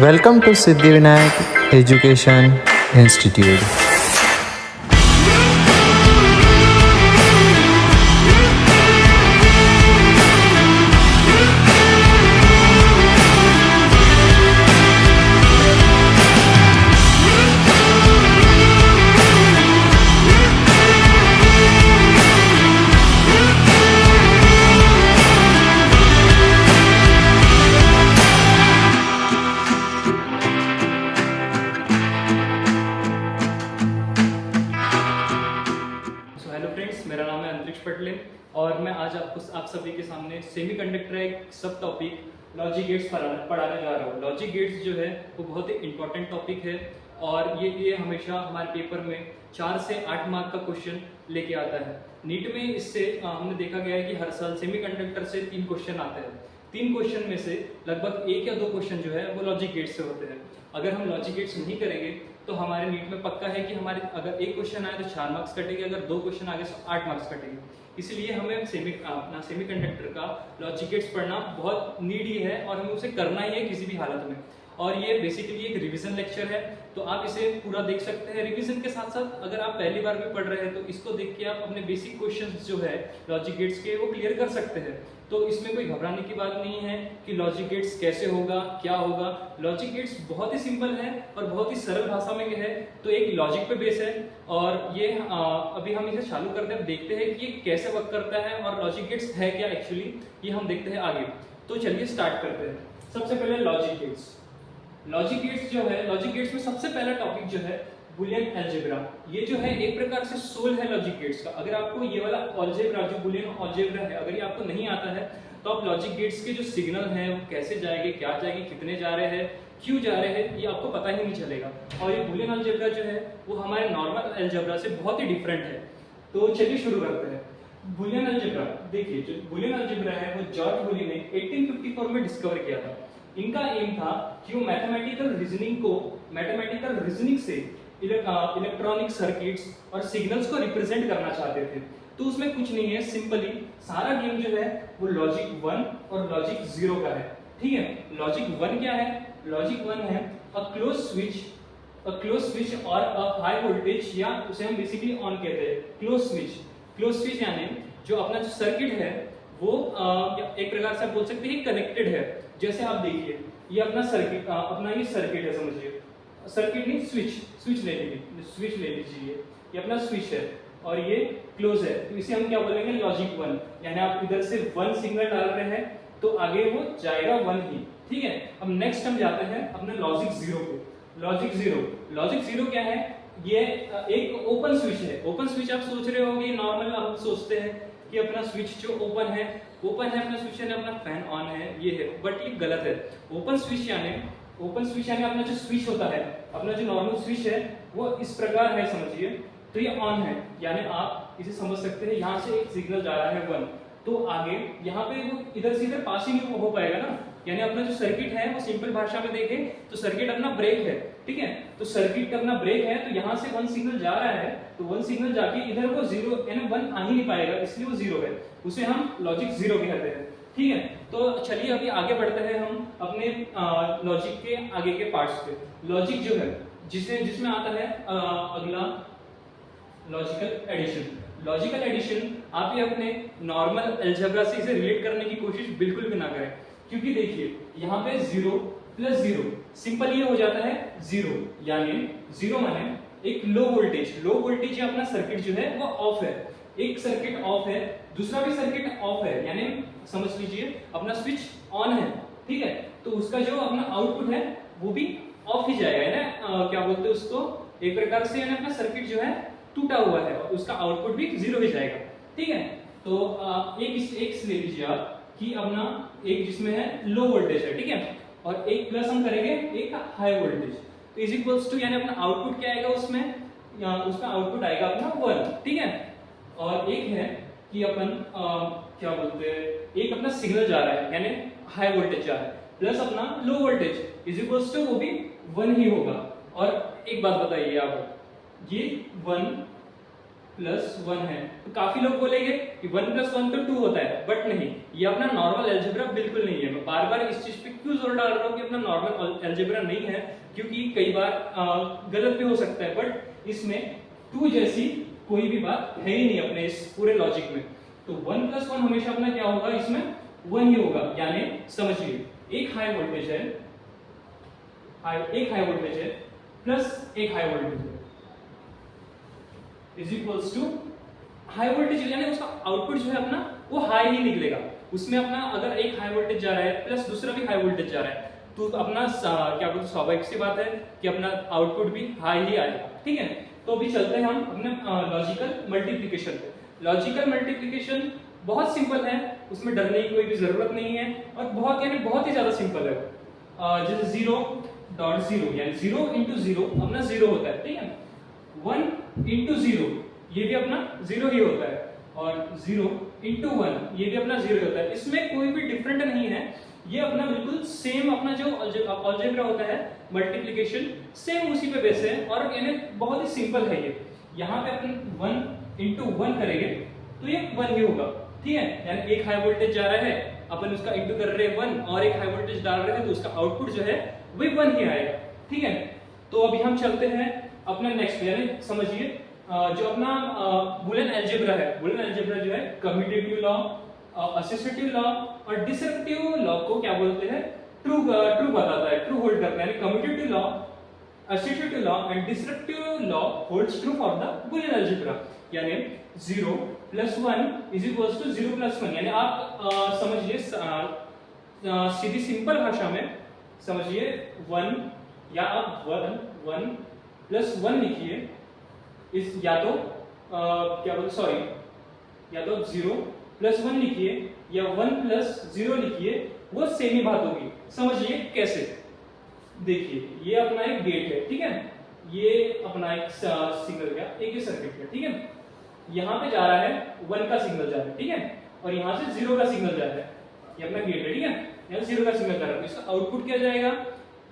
Welcome to Siddhivinayak Education Institute. Hello friends, मेरा नाम है अंतरिक्ष पटले और मैं आज आप सभी के सामने सेमीकंडक्टर एक सब टॉपिक लॉजिक गेट्स पढ़ाने जा रहा हूँ। लॉजिक गेट्स जो है वो बहुत ही इंपॉर्टेंट टॉपिक है और ये हमेशा हमारे पेपर में 4 से 8 मार्क का क्वेश्चन लेके आता है। नीट में इससे हमने देखा गया है कि हर साल सेमीकंडक्टर से 3 क्वेश्चन आते हैं। 3 क्वेश्चन में से लगभग 1 या 2 क्वेश्चन जो है वो लॉजिक गेट्स से होते हैं। अगर हम लॉजिक गेट्स नहीं करेंगे तो हमारे नीट में पक्का है कि हमारे अगर 1 क्वेश्चन आए तो 4 मार्क्स कटेंगे, अगर 2 क्वेश्चन आगे तो 8 मार्क्स कटेंगे। इसलिए हमें अपना सेमीकंडक्टर का लॉजिक गेट्स पढ़ना बहुत नीडी है और हमें उसे करना ही है किसी भी हालत में। और ये बेसिकली एक रिवीजन लेक्चर है, तो आप इसे पूरा देख सकते हैं। रिवीजन के साथ साथ अगर आप पहली बार भी पढ़ रहे हैं तो इसको देख के आप अपने बेसिक क्वेश्चंस जो है लॉजिक गेट्स के वो क्लियर कर सकते हैं। तो इसमें कोई घबराने की बात नहीं है कि लॉजिक गेट्स कैसे होगा, क्या होगा। लॉजिक गेट्स बहुत ही सिंपल है और बहुत ही सरल भाषा में है। तो एक लॉजिक पे बेस है और ये अभी हम इसे चालू करते हैं, देखते हैं कि ये कैसे वर्क करता है और लॉजिक गेट्स है क्या एक्चुअली, ये हम देखते हैं आगे। तो चलिए स्टार्ट करते हैं। सबसे पहले लॉजिक गेट्स। लॉजिक गेट्स जो है, लॉजिक गेट्स में सबसे पहला टॉपिक जो है बुलियन अलजेब्रा। ये जो है एक प्रकार से सोल है लॉजिक गेट्स का। अगर आपको ये वाला अलजेब्रा जो बुलियन अलजेब्रा है अगर ये आपको नहीं आता है तो आप लॉजिक गेट्स के जो सिग्नल हैं वो कैसे जाएंगे, क्या जाएंगे, कितने जा रहे हैं, क्यों जा रहे हैं, ये आपको पता ही नहीं चलेगा। और ये बुलियन अलजेब्रा जो है वो हमारे नॉर्मल अलजेब्रा से बहुत ही डिफरेंट है। तो चलिए शुरू करते हैं। बुलियन अलजेब्रा देखिए, जो बुलियन अलजेब्रा है वो जॉर्ज बुली ने 1854 में डिस्कवर किया था। इनका एम था कि वो मैथमेटिकल रीजनिंग से इलेक्ट्रॉनिक सर्किट्स और सिग्नल्स को रिप्रेजेंट करना चाहते थे। तो उसमें कुछ नहीं है, सिंपली सारा गेम जो है वो लॉजिक 1 और लॉजिक 0 का है। ठीक है, लॉजिक 1 क्या है? लॉजिक 1 है अ क्लोज स्विच और अ हाई वोल्टेज, या उसे हम बेसिकली ऑन कहते हैं। क्लोज स्विच यानी जो अपना जो सर्किट है वो एक प्रकार से आप बोल सकते हैं कनेक्टेड है। जैसे आप देखिए ये अपना सर्किट, अपना ये सर्किट है, समझिए सर्किट नहीं, स्विच ले लीजिए। ये अपना स्विच है और ये क्लोज है, तो इसे हम क्या बोलेंगे? लॉजिक 1। यानी आप इधर से 1 सिग्नल डाल रहे हैं तो आगे वो जाएगा 1 ही। ठीक है, अब नेक्स्ट हम जाते हैं अपने लॉजिक 0 पे। लॉजिक 0 क्या है? ये एक ओपन स्विच है। ओपन स्विच आप सोच रहे होंगे, नॉर्मल हम सोचते हैं कि अपना स्विच जो ओपन है अपना स्विच यानी अपना फैन ऑन है, ये है, बट ये गलत है। ओपन स्विच यानी अपना जो स्विच होता है, अपना जो नॉर्मल स्विच है वो इस प्रकार है, समझिए। तो ये ऑन है, यानी आप इसे समझ सकते हैं यहाँ से एक सिग्नल जा रहा है 1, तो आगे यहाँ पे वो इधर से इधर पास ही नहीं हो पाएगा ना। यानी अपना जो सर्किट है वो सिंपल भाषा में देखें तो सर्किट अपना ब्रेक है। ठीक है, तो सर्किट अपना ब्रेक है, तो यहाँ से 1 सिग्नल जा रहा है, तो 1 सिग्नल जाके इधर वो 0 यानी 1 आ ही नहीं पाएगा, इसलिए वो 0 है। उसे हम लॉजिक 0 कहते हैं। ठीक है, तो चलिए अभी आगे बढ़ते हैं हम अपने लॉजिक के आगे के पार्ट्स पे। लॉजिक जो है जिसमें आता है अगला लॉजिकल एडिशन। आप ये अपने नॉर्मल अलजेब्रा से इसे रिलेट करने की कोशिश बिल्कुल भी ना करें, क्योंकि देखिए यहाँ पे 0 प्लस 0 सिंपल ये हो जाता है 0, यानी 0 माने एक लो वोल्टेज या अपना सर्किट जो है वो ऑफ है। एक सर्किट ऑफ है, दूसरा भी सर्किट ऑफ है, यानी समझ लीजिए अपना स्विच ऑन है। ठीक है, तो उसका जो अपना आउटपुट है वो भी ऑफ ही जाएगा, है ना। क्या बोलते हैं उसको, एक प्रकार से यानी अपना सर्किट जो है टूटा हुआ है और उसका आउटपुट भी 0 ही जाएगा। ठीक है, तो एक ले लीजिए आप कि अपना एक जिसमें है लो वोल्टेज है, ठीक है, और एक प्लस हम करेंगे एक हाई वोल्टेज, तो इज इक्वल्स टू, यानी अपना आउटपुट क्या आएगा उसमें, उसका आउटपुट आएगा अपना 1। ठीक है, और एक है कि अपन क्या बोलते हैं, एक अपना सिग्नल जा रहा है यानी हाई वोल्टेज जा रहा है, प्लस अपना low voltage is equals to वो भी 1 ही होगा। और एक बात बताइए आप, ये 1 प्लस 1 है। तो काफी लोग बोलेंगे कि 1 प्लस 1 तो 2 होता है, बट नहीं, ये अपना नॉर्मल अलजेब्रा बिल्कुल नहीं है। मैं बार बार इस चीज पे क्यों जोर डाल रहा हूँ कि अपना नॉर्मल अलजेब्रा नहीं है, क्योंकि कई बार गलत भी हो सकता है, बट इसमें 2 जैसी कोई भी बात है ही नहीं अपने इस पूरे लॉजिक में। तो 1 प्लस 1 हमेशा अपना क्या होगा, इसमें 1 ही होगा। यानी समझिए एक हाई वोल्टेज है, एक हाई वोल्टेज है प्लस एक हाई वोल्टेज है is equals to high voltage, यानी उसका आउटपुट जो है अपना वो हाई ही निकलेगा। उसमें अपना अगर एक हाई वोल्टेज जा रहा है प्लस दूसरा भी हाई वोल्टेज जा रहा है, तो अपना क्या बोलते स्वाभाविक सी बात है कि अपना आउटपुट भी हाई ही आएगा। ठीक है, तो अभी चलते हैं हम अपने लॉजिकल मल्टीप्लिकेशन पे। लॉजिकल मल्टीप्लिकेशन बहुत सिंपल है, उसमें डरने की कोई भी जरूरत नहीं है, और बहुत यानी बहुत ही ज्यादा सिंपल है। जैसे 0.0 यानी 0 इंटू 0 अपना 0 होता है। ठीक है, 1 इंटू 0 ये भी अपना 0 ही होता है, और 0 इंटू 1 ये भी अपना 0 होता है। इसमें कोई भी डिफरेंट नहीं है, ये अपना बिल्कुल सेम अपना जो अलजेब्रा होता है मल्टीप्लिकेशन, सेम उसी पे बेस है, और यानी बहुत ही सिंपल है ये। यहाँ पे अपन 1 इंटू 1 करेंगे तो ये 1 ही होगा। ठीक है, यानी एक हाई वोल्टेज जा रहा है, अपन उसका इंटू कर रहे हैं 1, और एक हाई वोल्टेज डाल रहे हैं, तो उसका आउटपुट जो है वही 1 ही आएगा। ठीक है, तो अभी हम चलते हैं अपना नेक्स्ट, यानी समझिए जो अपना बूलियन अलजेब्रा है। बूलियन अलजेब्रा जो है कम्यूटेटिव लॉ, एसोसिएटिव लॉ और डिसरप्टिव लॉ को क्या बोलते हैं, ट्रू बताता है, ट्रू होल्ड करता है। यानी commutative law, associative law and disruptive law holds true for the Boolean algebra. यानी 0 plus 1 is equals to 0 plus 1। यानी आप समझिए सीधी सिंपल भाषा में समझिए 1, या आप 1 प्लस 1 लिखिए, इस या तो क्या बोलते सॉरी, या तो 0 प्लस 1 लिखिए या 1 प्लस 0 लिखिए, वो सेम ही बात होगी। समझिए कैसे, देखिए ये अपना एक गेट है। ठीक है, ये अपना एक सिग्नल का एक ही सर्किट है। ठीक है, यहाँ पे जा रहा है 1 का सिग्नल जा रहा है। ठीक है, और यहाँ से 0 का सिग्नल जा रहा है, ये अपना गेट है। ठीक है, यहाँ 0 का सिग्नल जा रहा है, इसका आउटपुट क्या जाएगा,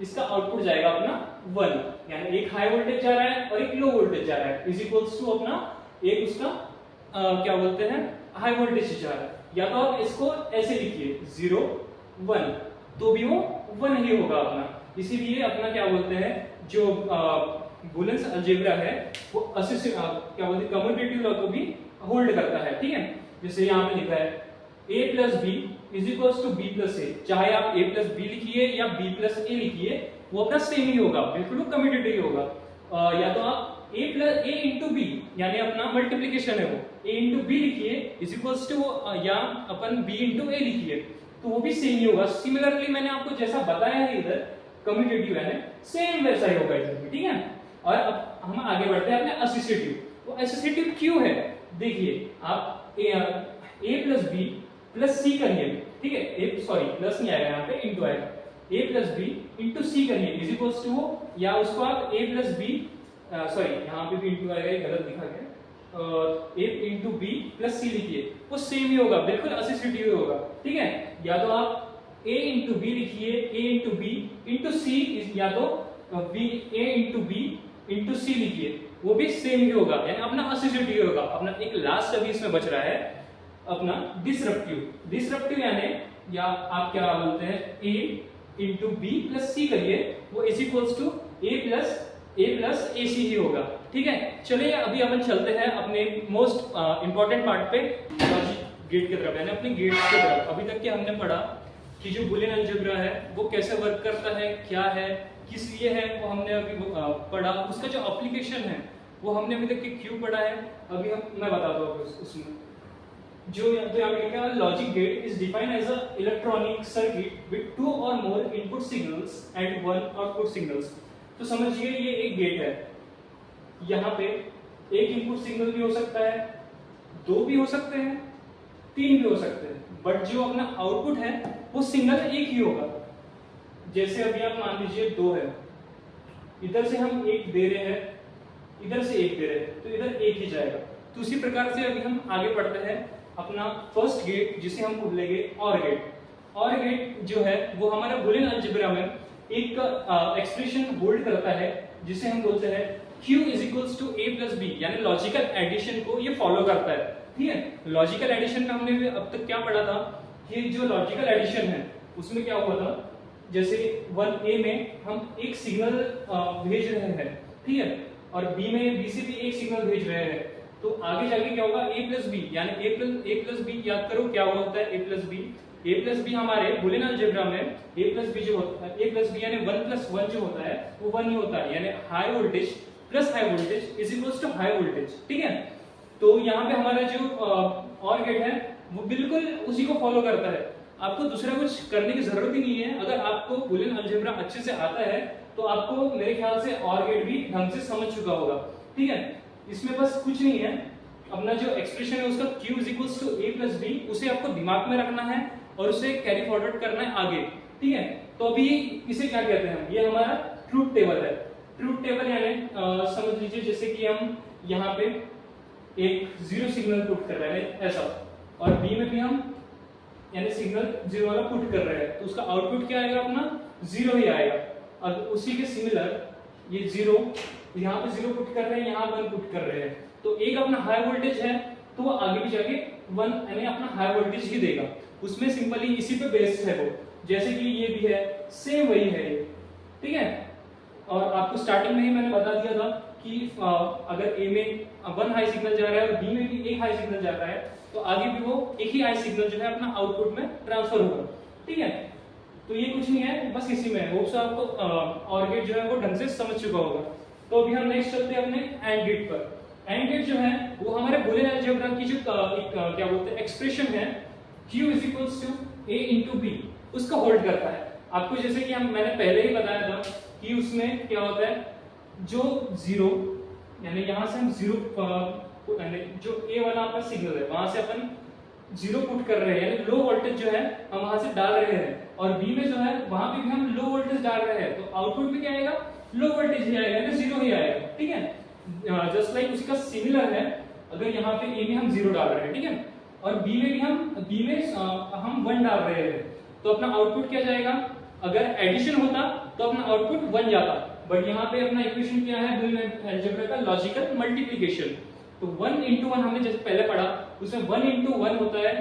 इसका आउटपुट जाएगा अपना 1, यानी एक हाई वोल्टेज जा रहा है और एक लो वोल्टेज जा रहा है, इज इक्वल्स टू अपना एक उसका क्या बोलते हैं हाई वोल्टेज जा रहा है। या तो आप इसको ऐसे लिखिए 0 1, तो भी वो 1 ही होगा अपना। इसीलिए अपना क्या बोलते हैं जो बूलियन अलजेब्रा है वो क्या बोलते हैं कम्यूटेटिव लॉ को भी होल्ड करता है। ठीक है, जैसे यहाँ पे लिखा है a plus B is equals to B plus A, चाहे आप a प्लस बी लिखिए या b प्लस ए लिखिए, वो अपना सेम ही होगा, बिल्कुल वो कम्यूटेटिव ही होगा। या तो आप a plus a into B, यानी अपना मल्टीप्लिकेशन है, वो a इंटू बी लिखिए इज इक्वल्स टू, या अपन b इंटू ए लिखिए, तो वो भी सेम ही होगा। सिमिलरली मैंने आपको जैसा बताया है इधर कम्यूटेटिव है, सेम वैसा ही होगा इधर भी। ठीक है, और अब हम आगे बढ़ते हैं अपने एसोसिएटिव। तो एसोसिएटिव क्यों है, देखिए आप a plus B plus C करिए। ठीक है, ए सॉरी प्लस नहीं आएगा, यहाँ पे इंटू आएगा, a प्लस बी इंटू सी करिए इज इक्वल्स टू, या उसको आप a प्लस बी सॉरी यहाँ पे भी इंटू आएगा, ये गलत लिखा गया, a इंटू बी प्लस सी लिखिए, वो सेम ही होगा, बिल्कुल एसोसिएटिव ही होगा। ठीक है, या तो आप a इंटू बी लिखिए, a इंटू बी इंटू सी, या तो a इंटू बी इंटू सी लिखिए, वो भी सेम ही होगा, यानी अपना एसोसिएटिव होगा। अपना एक लास्ट अभी इसमें बच रहा है अपना डिसरप्टिव यानी, या आप क्या बोलते हैं a into B plus C करिए, वो is equals to a plus A C ही होगा। ठीक है, चलिए अभी अपन चलते हैं अपने मोस्ट इंपॉर्टेंट पार्ट पे, गेट की तरफ, यानी अपने गेट की तरफ। अभी तक के हमने पढ़ा कि जो बूलियन अलजेब्रा है वो कैसे वर्क करता है, क्या है, किस लिए है, वो हमने अभी पढ़ा। उसका जो एप्लीकेशन है वो हमने अभी तक क्यों पढ़ा है, अभी मैं बताता हूँ उसमें। जो यहाँ पे लिखा है logic gate is defined as a electronic circuit with 2 और more input signals and 1 output signals. तो समझिए ये एक गेट है, यहाँ पे एक इनपुट सिग्नल भी हो सकता है, 2 भी हो सकते हैं, 3 भी हो सकते हैं, बट जो अपना आउटपुट है वो सिंगल एक ही होगा। जैसे अभी आप मान लीजिए 2 है, इधर से हम 1 दे रहे हैं, इधर से 1 दे रहे हैं, तो इधर 1 ही जाएगा। तो उसी प्रकार से अभी हम आगे बढ़ते हैं अपना फर्स्ट गेट, जिसे हम बोलेंगे और गेट। और गेट जो है वो हमारे बूलियन अलजेब्रा में एक एक्सप्रेशन होल्ड करता है, जिसे हम बोलते हैं Q is equals to A plus B, यानी लॉजिकल एडिशन को ये फॉलो करता है। ठीक है, लॉजिकल एडिशन में हमने अब तक क्या पढ़ा था कि जो लॉजिकल एडिशन है उसमें क्या हुआ था, जैसे 1A में हम एक सिग्नल भेज रहे हैं, ठीक है, और B में B से भी एक सिग्नल भेज रहे हैं, तो आगे जाके क्या होगा A प्लस बी, यानी A प्लस बी याद करो क्या होता है A प्लस बी हमारे बूलियन अलजेब्रा में A प्लस बी जो होता है, A प्लस बी यानी 1 प्लस 1 जो होता है वो 1 ही होता है, यानी high voltage plus high voltage is equals to high voltage. ठीक है, तो यहाँ पे हमारा जो और गेट है वो बिल्कुल उसी को फॉलो करता है, आपको दूसरा कुछ करने की जरूरत ही नहीं है। अगर आपको बूलियन अलजेब्रा अच्छे से आता है तो आपको मेरे ख्याल से और गेट भी ढंग से समझ चुका होगा। ठीक है, इसमें बस कुछ नहीं है, अपना जो एक्सप्रेशन है उसका Q is equals to A plus B, उसे आपको दिमाग में रखना है और उसे कैरी फॉरवर्ड करना है आगे। ठीक है, तो अभी इसे क्या कहते हैं, ये हमारा ट्रूथ टेबल है। ट्रूथ टेबल यानी समझ लीजिए जैसे कि हम यहाँ पे एक जीरो सिग्नल पुट कर रहे हैं ऐसा, और बी में भी हम यानी सिग्नल जीरो वाला पुट कर रहे हैं, तो उसका आउटपुट क्या आएगा, अपना जीरो ही आएगा। अब उसी के सिमिलर ये जीरो, यहाँ पे जीरो पुट कर रहे हैं, यहाँ 1 पुट कर रहे हैं, तो एक अपना हाई वोल्टेज है तो वो आगे भी जाके 1 यानी अपना हाई वोल्टेज ही देगा। उसमें सिंपली इसी पे बेस्ड है वो, जैसे कि ये भी है सेम वही है ये। ठीक है, और आपको स्टार्टिंग में ही मैंने बता दिया था कि अगर A में 1 हाई सिग्नल जा रहा है और B में भी एक हाई सिग्नल जा रहा है, तो आगे भी वो एक ही हाई सिग्नल जो है अपना आउटपुट में ट्रांसफर होगा। ठीक है, तो ये कुछ नहीं है, बस इसी में होप से आपको और गेट जो है वो ढंग से समझ चुका होगा। तो अभी हम नेक्स्ट चलते हैं अपने एंड गेट पर। एंड गेट जो है वो हमारे बूलियन अलजेब्रा की जो क्या बोलते हैं एक्सप्रेशन है Q is equals to A into B, उसका होल्ड करता है। आपको जैसे कि मैंने पहले ही बताया था कि उसमें क्या होता है, जो जीरो यानी यहाँ से हम जीरो जो A वाला आपका सिग्नल है वहां से अपन जीरो पुट कर रहे हैं, यानी लो वोल्टेज जो है हम वहां से डाल रहे हैं, और B में जो है वहां पे भी हम लो वोल्टेज डाल रहे हैं, तो आउटपुट में क्या आएगा, लो वोल्टेज ही आएगा, यानी जीरो ही आएगा। ठीक है, जस्ट लाइक उसका सिमिलर है, अगर यहाँ पे A में हम जीरो डाल रहे हैं, ठीक है, और B में भी हम 1 डाल रहे हैं, तो अपना आउटपुट क्या जाएगा, अगर एडिशन होता तो अपना आउटपुट 1 जाता, बट यहाँ पे अपना इक्वेशन क्या है बूलियन अलजेब्रा का, लॉजिकल मल्टीप्लिकेशन। तो 1 into 1 हमने जैसे पहले पढ़ा, उसमें 1 into 1 होता है,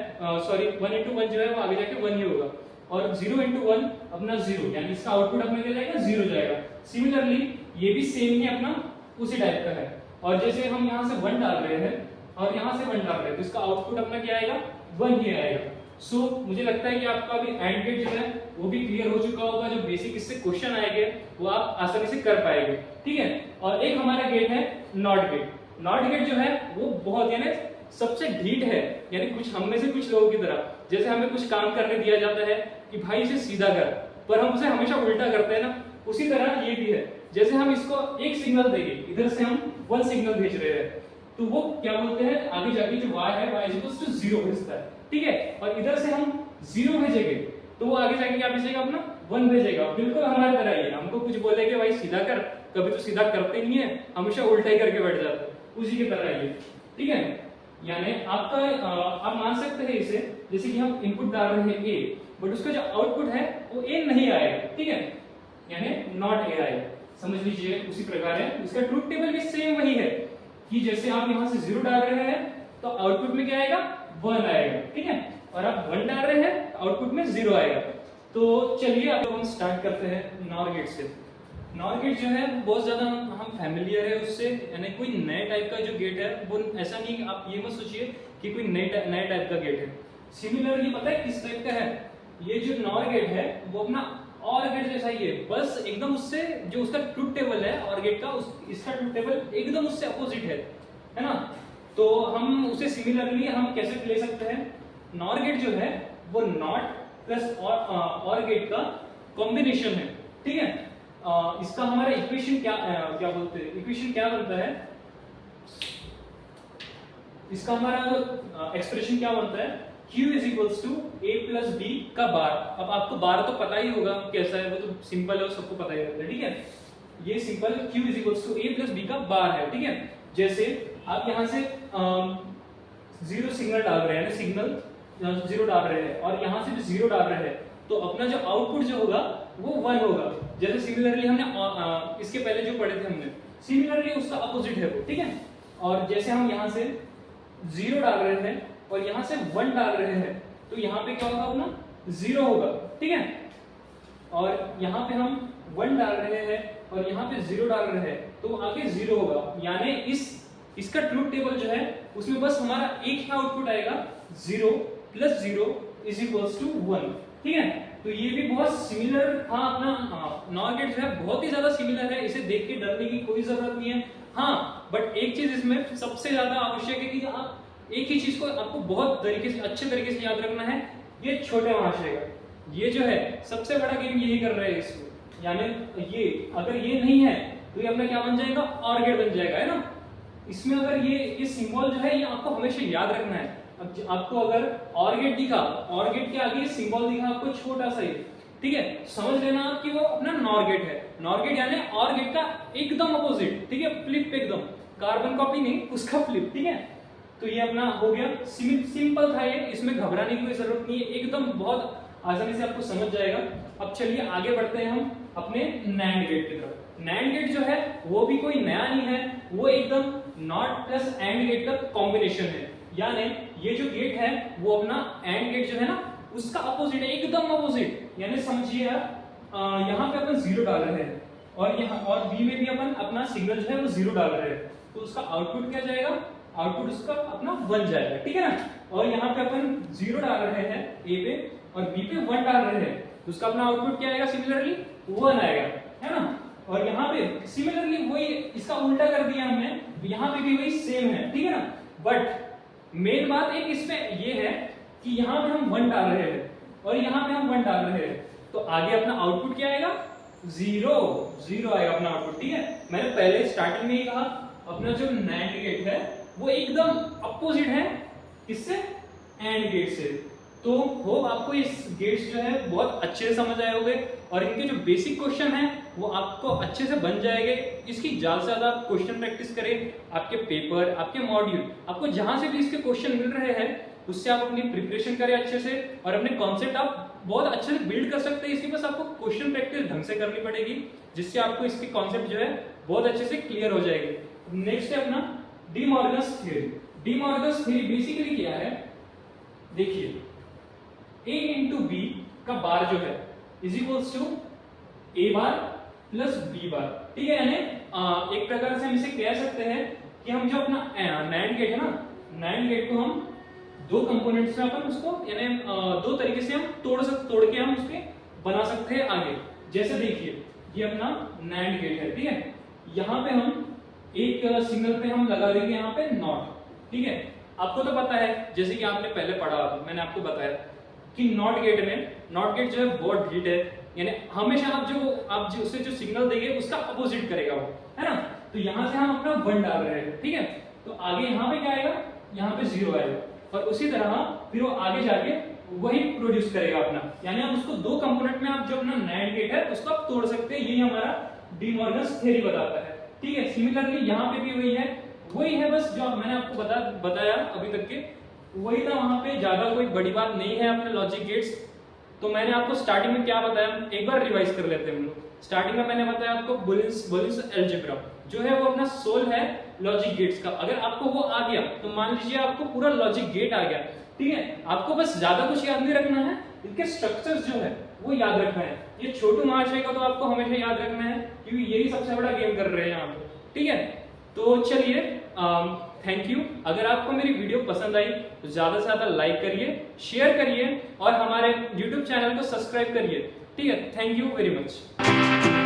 सॉरी 1 into 1 जो है वो आगे जाके 1 ही होगा, और 0 into 1 अपना 0, यानी इसका आउटपुट अपना क्या जाएगा, 0 जाएगा। सिमिलरली ये भी सेम ही अपना उसी टाइप का है, और जैसे हम यहाँ से 1 डाल रहे हैं और यहाँ से 1 डाल रहे हैं, तो इसका आउटपुट अपना क्या आएगा, 1 ही आएगा। सो मुझे लगता है कि आपका अभी एंड गेट जो है वो भी क्लियर हो चुका होगा, जो बेसिक इससे क्वेश्चन आएंगे वो आप आसानी से कर पाएंगे। ठीक है, और एक हमारा गेट है नॉट गेट। नॉट गेट जो है वो बहुत यानी सबसे ढीठ है, यानी कुछ हम में से कुछ लोगों की तरह, जैसे हमें कुछ काम करने दिया जाता है कि भाई इसे सीधा कर, पर हम उसे हमेशा उल्टा करते हैं ना, उसी तरह ये भी है। जैसे हम इसको एक सिग्नल देंगे, इधर से हम 1 सिग्नल भेज रहे हैं, तो वो क्या बोलते हैं, आगे जाके जो y है y इक्वल्स टू 0 भेजता है। ठीक है, और इधर से हम 0 भेजेंगे तो वो आगे जाके क्या भेजेगा, अपना 1 भेजेगा। बिल्कुल हमारी तरह ही है, हमको कुछ बोलेंगे भाई सीधा कर, कभी तो सीधा करते नहीं है, हमेशा उल्टा ही करके बैठ जाते हैं, उसी की तरह ही। ठीक है, यानी आपका आप मान सकते हैं इसे, जैसे कि हम इनपुट डाल रहे हैं A, बट उसका जो आउटपुट है वो A नहीं आएगा। ठीक है, यानी नॉट A आएगा, समझ लीजिए। उसी प्रकार है, इसका ट्रूथ टेबल भी सेम वही है कि जैसे आप यहाँ से 0 डाल रहे हैं तो आउटपुट में क्या आएगा, 1 आएगा। ठीक है, और आप 1 डाल रहे हैं तो आउटपुट में 0 आएगा। तो चलिए अब हम स्टार्ट करते हैं नॉर गेट से। नॉर गेट जो है बहुत ज्यादा हम फैमिलियर है उससे, यानी कोई नए टाइप का जो गेट है वो ऐसा नहीं, आप ये मत सोचिए कि कोई नए टाइप का गेट है। सिमिलर ये पता है किस टाइप का है, ये जो नॉर गेट है वो अपना और गेट जैसा ही है, बस एकदम उससे जो उसका ट्रूथ टेबल है और गेट का इसका ट्रूथ टेबल एकदम उससे अपोजिट है ना। तो हम उसे सिमिलरली हम कैसे ले सकते हैं, नॉर गेट जो है वो नॉट प्लस और गेट का कॉम्बिनेशन है। ठीक है, इसका हमारा इक्वेशन क्या बोलते हैं, इक्वेशन क्या बनता है, इसका हमारा एक्सप्रेशन क्या बनता है, Q is equals to A plus B का बार। अब आपको बार तो पता ही होगा कैसा है, वो तो सिंपल है, सबको पता ही रहता है। ठीक है, ये simple Q is equals to A plus B का बार है। ठीक है, जैसे आप यहाँ से 0 सिग्नल डाल रहे हैं, सिग्नल 0 डाल रहे हैं, और यहाँ से भी 0 डाल रहे हैं, तो अपना जो आउटपुट जो होगा वो 1 होगा। जैसे सिमिलरली हमने इसके पहले जो पढ़े थे हमने, सिमिलरली उसका अपोजिट है वो, ठीक है। और जैसे हम यहाँ से 0 डाल रहे हैं और यहाँ से 1 डाल रहे हैं, तो यहाँ पे क्या होगा अपना 0 होगा, ठीक है। और यहाँ पे हम 1 डाल रहे हैं और यहाँ पे 0 डाल रहे हैं, तो आगे 0 होगा। यानी इसका ट्रूथ टेबल जो है उसमें बस हमारा एक ही आउटपुट आएगा, 0 + 0 = 1, ठीक है। तो ये भी बहुत सिमिलर था अपना नॉर गेट जो है, बहुत ही ज्यादा सिमिलर है, इसे देख के डरने की कोई जरूरत नहीं है। हाँ, बट एक चीज इसमें सबसे ज्यादा आवश्यक है कि आप एक ही चीज को आपको बहुत तरीके से, अच्छे तरीके से याद रखना है, ये छोटे महाशय का ये जो है सबसे बड़ा गेम यही कर रहे हैं इसको। यानी ये अगर ये नहीं है तो ये अपना क्या बन जाएगा, ऑर गेट बन जाएगा, है ना। इसमें अगर ये सिंबल जो है ये आपको हमेशा याद रखना है। अब आपको अगर ऑर गेट दिखा, ऑर गेट के आगे सिंबल दिखा आपको छोटा सा ही, ठीक है, समझ लेना आप कि वो अपना नॉर गेट है। नॉर गेट यानी ऑर गेट का एकदम अपोजिट, ठीक है, फ्लिप, एकदम कार्बन कॉपी नहीं, उसका फ्लिप, ठीक है। तो ये अपना हो गया, सिंपल था ये, इसमें घबराने की कोई जरूरत नहीं है, एकदम बहुत आसानी से आपको समझ जाएगा। अब चलिए आगे बढ़ते हैं हम अपने नैंड गेट की तरफ। नैंड गेट जो है वो भी कोई नया नहीं है, वो एकदम नॉट प्लस एंड गेट का कॉम्बिनेशन है। यानी ये जो गेट है वो अपना एंड गेट जो है ना उसका अपोजिट है, एकदम अपोजिट। यानी समझिए यहाँ पे अपन 0 डाल रहे हैं और यहाँ और बी में भी अपन अपना सिग्नल जो है वो 0 डाल रहे हैं, तो उसका आउटपुट क्या जाएगा, आउटपुट उसका अपना 1 जाएगा, ठीक है ना। और यहाँ पे अपन 0 डाल रहे हैं ए पे और बी पे 1 डाल रहे हैं, तो उसका अपना आउटपुट क्या आएगा, सिमिलरली 1 आएगा, है ना। और यहाँ पे सिमिलरली वही, इसका उल्टा कर दिया हमने, यहाँ पे भी वही सेम है, ठीक है ना। बट मेन बात एक इसमें ये है कि यहाँ पे हम 1 डाल रहे हैं और यहाँ पे हम 1 डाल रहे हैं, तो आगे अपना आउटपुट क्या आएगा, 0 आएगा अपना आउटपुट, ठीक है। मैंने पहले स्टार्टिंग में ही कहा अपना जो नैंड गेट है वो एकदम अपोजिट है किससे, एंड गेट से। तो होप आपको इस गेट्स जो है बहुत अच्छे से समझ आए होंगे और इनके जो बेसिक क्वेश्चन है वो आपको अच्छे से बन जाएंगे। इसकी ज्यादा से ज्यादा क्वेश्चन प्रैक्टिस करें, आपके पेपर, आपके मॉड्यूल, आपको जहां से भी इसके क्वेश्चन मिल रहे हैं उससे आप अपनी प्रिपरेशन करें अच्छे से और अपने कॉन्सेप्ट आप बहुत अच्छे से बिल्ड कर सकते हैं। इसके बस आपको क्वेश्चन प्रैक्टिस ढंग से करनी पड़ेगी, जिससे आपको इसके कॉन्सेप्ट जो है बहुत अच्छे से क्लियर हो जाएंगे। नेक्स्ट है अपना D Morgan's theory. D Morgan's theory basically क्या है, देखिए a इंटू बी का बार जो है is equals to a bar plus b bar, ठीक है। यानी एक प्रकार से हम इसे कह सकते हैं कि हम जो अपना नैंड गेट है ना, नैंड गेट को हम दो कंपोनेंट्स में अपन उसको यानी दो तरीके से हम तोड़ के हम उसके बना सकते हैं आगे। जैसे देखिए ये अपना नैंड गेट है, ठीक है। यहाँ पे हम एक सिग्नल पे हम लगा देंगे यहाँ पे नॉट, ठीक है। आपको तो पता है, जैसे कि आपने पहले पढ़ा, मैंने आपको बताया कि नॉट गेट जो है बहुत ढीठ है, यानी हमेशा आप जो उसे जो सिग्नल देंगे उसका अपोजिट करेगा वो, है ना। तो यहाँ से हम अपना 1 डाल रहे हैं, ठीक है। तो आगे यहाँ पे क्या आएगा, यहाँ पे 0 आएगा और उसी तरह फिर वो आगे जाके वही प्रोड्यूस करेगा अपना। यानी आप उसको दो कंपोनेंट में आप जो अपना नैंड गेट है उसको आप तोड़ सकते हैं, यही हमारा डी मॉर्गन्स थ्योरी बताता है, ठीक है। सिमिलरली यहाँ पे भी वही है, बस जो मैंने आपको बताया अभी तक के वही था। वहां पे ज्यादा कोई बड़ी बात नहीं है अपने लॉजिक गेट्स। तो मैंने आपको स्टार्टिंग में क्या बताया, एक बार रिवाइज कर लेते हैं हम लोग। स्टार्टिंग में मैंने बताया आपको बुलियंस अलजेब्रा जो है वो अपना सोल है लॉजिक गेट्स का। अगर आपको वो आ गया तो मान लीजिए आपको पूरा लॉजिक गेट आ गया, ठीक है। आपको बस ज्यादा कुछ याद नहीं रखना है, इनके स्ट्रक्चर्स जो है वो याद रखना है। ये छोटू महाशय का तो आपको हमेशा याद रखना है क्योंकि यही सबसे बड़ा गेम कर रहे हैं यहाँ पे, ठीक है। तो चलिए थैंक यू। अगर आपको मेरी वीडियो पसंद आई तो ज्यादा से ज्यादा लाइक करिए, शेयर करिए और हमारे YouTube चैनल को सब्सक्राइब करिए, ठीक है। Thank you very much.